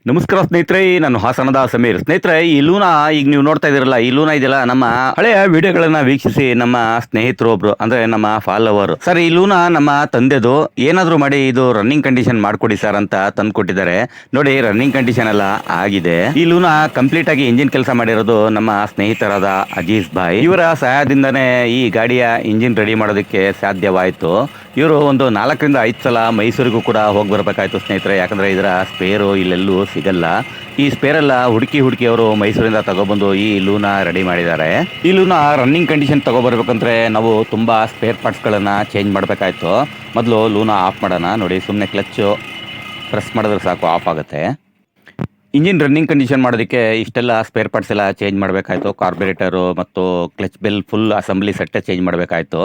ನಮಸ್ಕಾರ ಸ್ನೇಹಿತರೆ, ನಾನು ಹಾಸನದ ಸಮೀರ್. ಸ್ನೇಹಿತರೆ, ಈ ಲೂನಾ ಈಗ ನೀವು ನೋಡ್ತಾ ಇದ್ದೀರಲ್ಲ, ಈ ಲೂನಾ ಇದೆಯಲ್ಲ, ನಮ್ಮ ಹಳೆಯ ವಿಡಿಯೋಗಳನ್ನ ವೀಕ್ಷಿಸಿ ನಮ್ಮ ಸ್ನೇಹಿತರು ಒಬ್ರು ಅಂದ್ರೆ ನಮ್ಮ ಫಾಲೋವರ್ ಸರ್, ಈ ಲೂನಾ ನಮ್ಮ ತಂದೆದು, ಏನಾದ್ರು ಮಾಡಿ ಇದು ರನ್ನಿಂಗ್ ಕಂಡೀಷನ್ ಮಾಡ್ಕೊಡಿ ಸರ್ ಅಂತ ತಂದು ಕೊಟ್ಟಿದ್ದಾರೆ. ನೋಡಿ, ರನ್ನಿಂಗ್ ಕಂಡೀಷನ್ ಎಲ್ಲ ಆಗಿದೆ. ಈ ಲೂನಾ ಕಂಪ್ಲೀಟ್ ಆಗಿ ಇಂಜಿನ್ ಕೆಲಸ ಮಾಡಿರೋದು ನಮ್ಮ ಸ್ನೇಹಿತರಾದ ಅಜೀಜ್ ಭಾಯ್. ಇವರ ಸಹಾಯದಿಂದನೇ ಈ ಗಾಡಿಯ ಇಂಜಿನ್ ರೆಡಿ ಮಾಡೋದಕ್ಕೆ ಸಾಧ್ಯವಾಯಿತು. ಇವರು ಒಂದು 4ರಿಂದ 5 ಸಲ ಮೈಸೂರಿಗೂ ಕೂಡ ಹೋಗಿ ಬರ್ಬೇಕಾಯ್ತು ಸ್ನೇಹಿತರೆ. ಯಾಕಂದ್ರೆ ಇದರ ಸ್ಪೇರು ಇಲ್ಲೆಲ್ಲೂ ಸಿಗಲ್ಲ. ಈ ಸ್ಪೇರ್ ಎಲ್ಲ ಹುಡುಕಿ ಅವರು ಮೈಸೂರಿಂದ ತಗೊಬಂದು ಈ ಲೂನಾ ರೆಡಿ ಮಾಡಿದ್ದಾರೆ. ಈ ಲೂನಾ ರನ್ನಿಂಗ್ ಕಂಡೀಷನ್ ತಗೋಬರ್ಬೇಕಂದ್ರೆ ನಾವು ತುಂಬಾ ಸ್ಪೇರ್ ಪಾರ್ಟ್ಸ್ ಗಳನ್ನ ಚೇಂಜ್ ಮಾಡಬೇಕಾಯ್ತು. ಮೊದಲು ಲೂನಾ ಆಫ್ ಮಾಡೋಣ. ನೋಡಿ, ಸುಮ್ಮನೆ ಕ್ಲಚ್ ಪ್ರೆಸ್ ಮಾಡಿದ್ರೆ ಸಾಕು, ಆಫ್ ಆಗುತ್ತೆ. ಇಂಜಿನ್ ರನ್ನಿಂಗ್ ಕಂಡೀಷನ್ ಮಾಡೋದಕ್ಕೆ ಇಷ್ಟೆಲ್ಲ ಸ್ಪೇರ್ ಪಾರ್ಟ್ಸ್ ಎಲ್ಲ ಚೇಂಜ್ ಮಾಡಬೇಕಾಯ್ತು. ಕಾರ್ಬೊರೇಟರು ಮತ್ತು ಕ್ಲಚ್ ಬೆಲ್ ಫುಲ್ ಅಸೆಂಬ್ಲಿ ಸೆಟ್ಟೇ ಚೇಂಜ್ ಮಾಡಬೇಕಾಯ್ತು.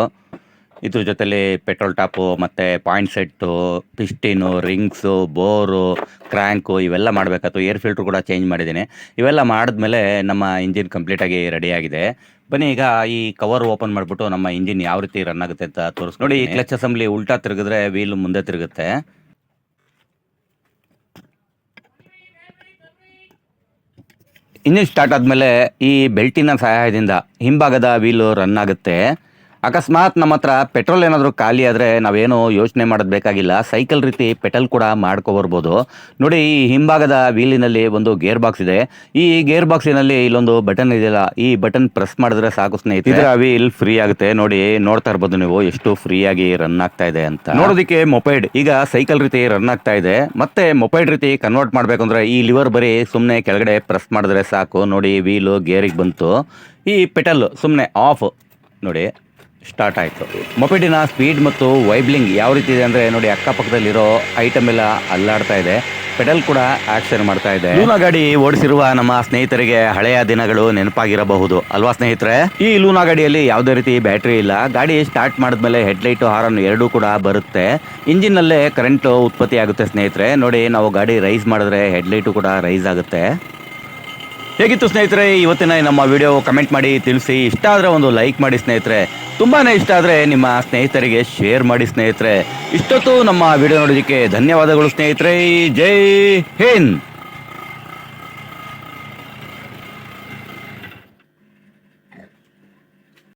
ಇದ್ರ ಜೊತೆಲಿ ಪೆಟ್ರೋಲ್ ಟಾಪು ಮತ್ತು point set, piston, rings, bore, crank ಇವೆಲ್ಲ ಮಾಡಬೇಕಾಯ್ತು. ಏರ್ ಫಿಲ್ಟ್ರು ಕೂಡ ಚೇಂಜ್ ಮಾಡಿದ್ದೀನಿ. ಇವೆಲ್ಲ ಮಾಡಿದ್ಮೇಲೆ ನಮ್ಮ ಇಂಜಿನ್ ಕಂಪ್ಲೀಟಾಗಿ ರೆಡಿಯಾಗಿದೆ. ಬನ್ನಿ ಈಗ ಈ ಕವರ್ ಓಪನ್ ಮಾಡಿಬಿಟ್ಟು ನಮ್ಮ ಇಂಜಿನ್ ಯಾವ ರೀತಿ ರನ್ ಆಗುತ್ತೆ ಅಂತ ತೋರಿಸ್. ನೋಡಿ, ಈ ಕ್ಲಚ್ ಅಸೆಂಬ್ಲಿ ಉಲ್ಟಾ ತಿರುಗಿದ್ರೆ ವೀಲ್ ಮುಂದೆ ತಿರುಗುತ್ತೆ. ಇಂಜಿನ್ ಸ್ಟಾರ್ಟ್ ಆದಮೇಲೆ ಈ ಬೆಲ್ಟಿನ ಸಹಾಯದಿಂದ ಹಿಂಭಾಗದ ವೀಲು ರನ್ ಆಗುತ್ತೆ. ಅಕಸ್ಮಾತ್ ನಮ್ಮ ಹತ್ರ ಪೆಟ್ರೋಲ್ ಏನಾದರೂ ಖಾಲಿ ಆದರೆ ನಾವೇನು ಯೋಚನೆ ಮಾಡೋದು ಬೇಕಾಗಿಲ್ಲ. ಸೈಕಲ್ ರೀತಿ ಪೆಟ್ರೋಲ್ ಕೂಡ ಮಾಡ್ಕೊಬರ್ಬೋದು. ನೋಡಿ, ಈ ಹಿಂಭಾಗದ ವೀಲಿನಲ್ಲಿ ಒಂದು ಗೇರ್ ಬಾಕ್ಸ್ ಇದೆ. ಈ ಗೇರ್ ಬಾಕ್ಸಿನಲ್ಲಿ ಇಲ್ಲೊಂದು ಬಟನ್ ಇದೆಯಲ್ಲ, ಈ ಬಟನ್ ಪ್ರೆಸ್ ಮಾಡಿದ್ರೆ ಸಾಕು ಸ್ನೇಹಿತರೆ, ಇದರ ವೀಲ್ ಫ್ರೀ ಆಗುತ್ತೆ. ನೋಡಿ, ನೋಡ್ತಾ ಇರ್ಬೋದು ನೀವು ಎಷ್ಟು ಫ್ರೀ ಆಗಿ ರನ್ ಆಗ್ತಾ ಇದೆ ಅಂತ. ನೋಡೋದಕ್ಕೆ ಮೊಪೈಡ್ ಈಗ ಸೈಕಲ್ ರೀತಿ ರನ್ ಆಗ್ತಾ ಇದೆ. ಮತ್ತೆ ಮೊಪೈಡ್ ರೀತಿ ಕನ್ವರ್ಟ್ ಮಾಡ್ಬೇಕಂದ್ರೆ ಈ ಲಿವರ್ ಬರೀ ಸುಮ್ಮನೆ ಕೆಳಗಡೆ ಪ್ರೆಸ್ ಮಾಡಿದ್ರೆ ಸಾಕು. ನೋಡಿ, ವೀಲು ಗೇರಿಗೆ ಬಂತು. ಈ ಪೆಟಲ್ ಸುಮ್ಮನೆ ಆಫ್. ನೋಡಿ, ಸ್ಟಾರ್ಟ್ ಆಯಿತು. ಮೊಪೆಡಿನ ಸ್ಪೀಡ್ ಮತ್ತು ವೈಬ್ಲಿಂಗ್ ಯಾವ ರೀತಿ ಇದೆ ಅಂದರೆ ನೋಡಿ, ಅಕ್ಕಪಕ್ಕದಲ್ಲಿರೋ ಐಟಮ್ ಎಲ್ಲ ಅಲ್ಲಾಡ್ತಾ ಇದೆ. ಪೆಡಲ್ ಕೂಡ ಆಕ್ಷನ್ ಮಾಡ್ತಾ ಇದೆ. ಲೂನಾ ಗಾಡಿ ಓಡಿಸಿರುವ ನಮ್ಮ ಸ್ನೇಹಿತರಿಗೆ ಹಳೆಯ ದಿನಗಳು ನೆನಪಾಗಿರಬಹುದು ಅಲ್ವಾ ಸ್ನೇಹಿತರೆ. ಈ ಲೂನಾ ಗಾಡಿಯಲ್ಲಿ ಯಾವುದೇ ರೀತಿ ಬ್ಯಾಟ್ರಿ ಇಲ್ಲ. ಗಾಡಿ ಸ್ಟಾರ್ಟ್ ಮಾಡಿದ್ಮೇಲೆ ಹೆಡ್ಲೈಟು, ಹಾರನ್ ಎರಡೂ ಕೂಡ ಬರುತ್ತೆ. ಇಂಜಿನ್ ನಲ್ಲೇ ಕರೆಂಟ್ ಉತ್ಪತ್ತಿ ಆಗುತ್ತೆ ಸ್ನೇಹಿತರೆ. ನೋಡಿ, ನಾವು ಗಾಡಿ ರೈಸ್ ಮಾಡಿದ್ರೆ ಹೆಡ್ಲೈಟು ಕೂಡ ರೈಸ್ ಆಗುತ್ತೆ. ಹೇಗಿತ್ತು ಸ್ನೇಹಿತರೆ ಇವತ್ತಿನ ನಮ್ಮ ವಿಡಿಯೋ? ಕಮೆಂಟ್ ಮಾಡಿ ತಿಳಿಸಿ. ಇಷ್ಟ ಆದರೆ ಒಂದು ಲೈಕ್ ಮಾಡಿ ಸ್ನೇಹಿತರೆ. ತುಂಬಾ ಇಷ್ಟ ಆದರೆ ನಿಮ್ಮ ಸ್ನೇಹಿತರಿಗೆ ಶೇರ್ ಮಾಡಿ ಸ್ನೇಹಿತರೆ. ಇಷ್ಟೊತ್ತು ನಮ್ಮ ವಿಡಿಯೋ ನೋಡೋದಕ್ಕೆ ಧನ್ಯವಾದಗಳು ಸ್ನೇಹಿತರೆ. ಜೈ ಹಿಂದ್.